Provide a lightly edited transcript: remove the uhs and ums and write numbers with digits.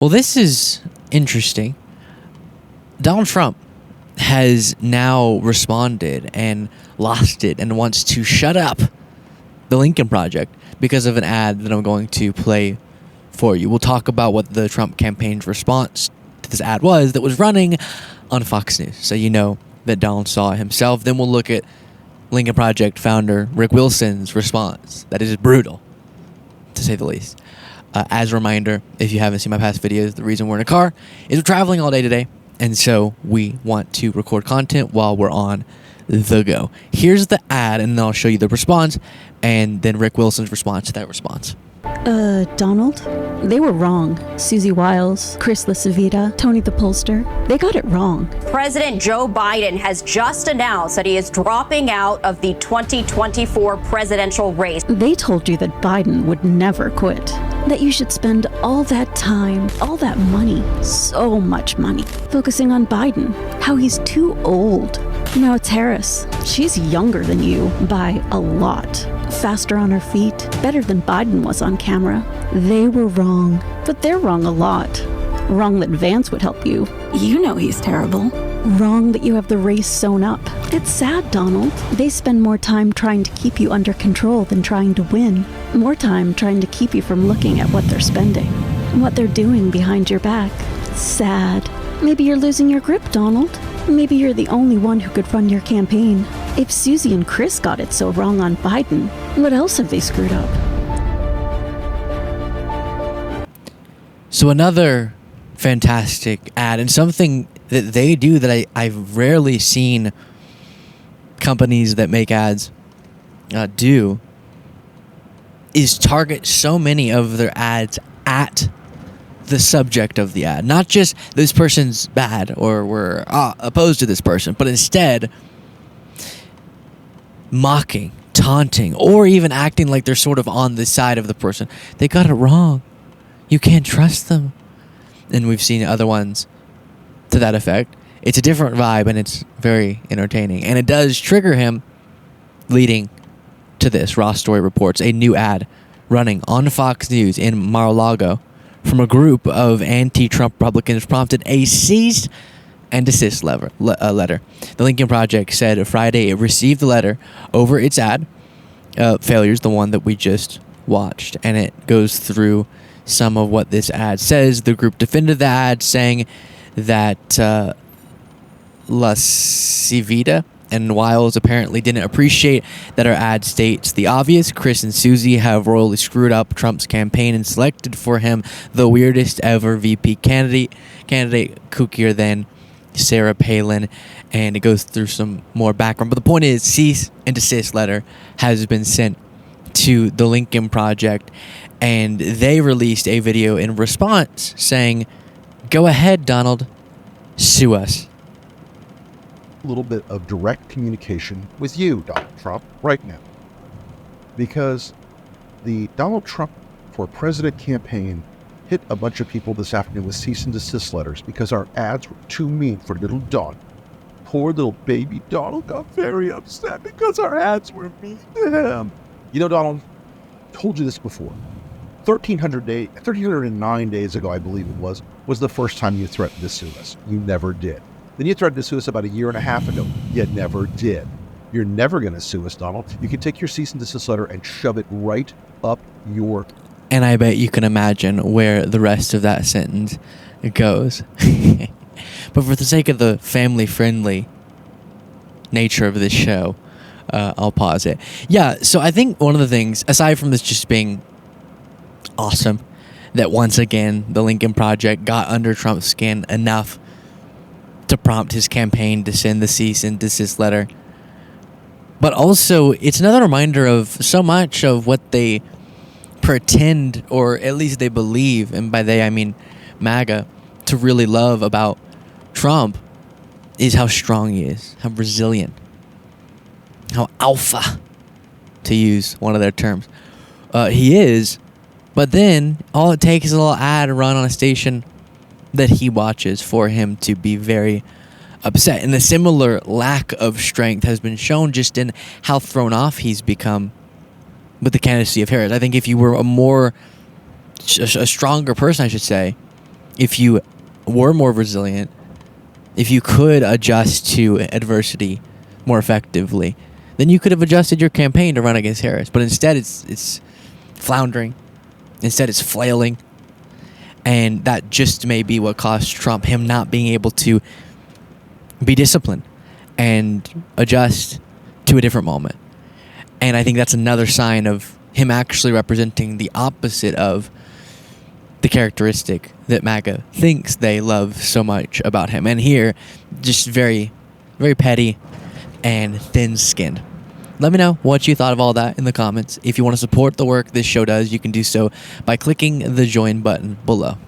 Well, this is interesting. Donald Trump has now responded and lost it and wants to shut up the Lincoln Project because of an ad that I'm going to play for you. We'll talk about what the Trump campaign's response to this ad was that was running on Fox News, so you know that Donald saw it himself. Then we'll look at Lincoln Project founder Rick Wilson's response. That is brutal, to say the least. As a reminder, if you haven't seen my past videos, the reason we're in a car is we're traveling all day today, and so we want to record content while we're on the go. Here's the ad, and then I'll show you the response, and then Rick Wilson's response to that response. Donald? They were wrong. Susie Wiles, Chris LaCivita, Tony the Pollster. They got it wrong. President Joe Biden has just announced that he is dropping out of the 2024 presidential race. They told you that Biden would never quit. That you should spend all that time, all that money, so much money, focusing on Biden. How he's too old. Now it's Harris. She's younger than you by a lot. Faster on her feet, better than Biden was on camera. They were wrong, but they're wrong a lot. Wrong that Vance would help you. You know he's terrible. Wrong that you have the race sewn up. It's sad, Donald. They spend more time trying to keep you under control than trying to win. More time trying to keep you from looking at what they're spending, what they're doing behind your back. Sad. Maybe you're losing your grip, Donald. Maybe you're the only one who could run your campaign. If Susie and Chris got it so wrong on Biden, what else have they screwed up? So another fantastic ad, and something that they do that I've rarely seen companies that make ads do, is target so many of their ads at the subject of the ad. Not just this person's bad or we're opposed to this person, but instead mocking, taunting, or even acting like they're sort of on the side of the person. They got it wrong. You can't trust them. And we've seen other ones to that effect. It's a different vibe and it's very entertaining. And it does trigger him, leading to this. Ross Story reports a new ad running on Fox News in Mar-a-Lago from a group of anti-Trump Republicans prompted a cease and desist letter. The Lincoln Project said Friday it received the letter over its ad failures, the one that we just watched, and it goes through some of what this ad says. The group defended the ad, saying that LaCivita and Wiles apparently didn't appreciate that our ad states the obvious. Chris and Susie have royally screwed up Trump's campaign and selected for him the weirdest ever VP candidate kookier than Sarah Palin, and it goes through some more background. But the point is, cease and desist letter has been sent to the Lincoln Project, and they released a video in response saying, "Go ahead, Donald, sue us." A little bit of direct communication with you, Donald Trump, right now. Because the Donald Trump for President campaign hit a bunch of people this afternoon with cease and desist letters because our ads were too mean for little Don. Poor little baby Donald got very upset because our ads were mean to him. You know, Donald, told you this before. 1,309 days ago, I believe it was the first time you threatened to sue us. You never did. Then you threatened to sue us about a year and a half ago. You never did. You're never going to sue us, Donald. You can take your cease and desist letter and shove it right up your... And I bet you can imagine where the rest of that sentence goes. But for the sake of the family-friendly nature of this show, I'll pause it. Yeah, so I think one of the things, aside from this just being awesome, that once again the Lincoln Project got under Trump's skin enough to prompt his campaign to send the cease and desist letter. But also, it's another reminder of so much of what they pretend, or at least they believe, and by they I mean MAGA, to really love about Trump is how strong he is, how resilient, how alpha, to use one of their terms, he is. But then all it takes is a little ad run on a station that he watches for him to be very upset. And a similar lack of strength has been shown just in how thrown off he's become with the candidacy of Harris. I think if you were a stronger person, I should say, if you were more resilient, if you could adjust to adversity more effectively, then you could have adjusted your campaign to run against Harris. But instead, it's floundering. Instead, it's flailing. And that just may be what cost Trump him not being able to be disciplined and adjust to a different moment. And I think that's another sign of him actually representing the opposite of the characteristic that MAGA thinks they love so much about him. And here, just very, very petty and thin-skinned. Let me know what you thought of all that in the comments. If you want to support the work this show does, you can do so by clicking the join button below.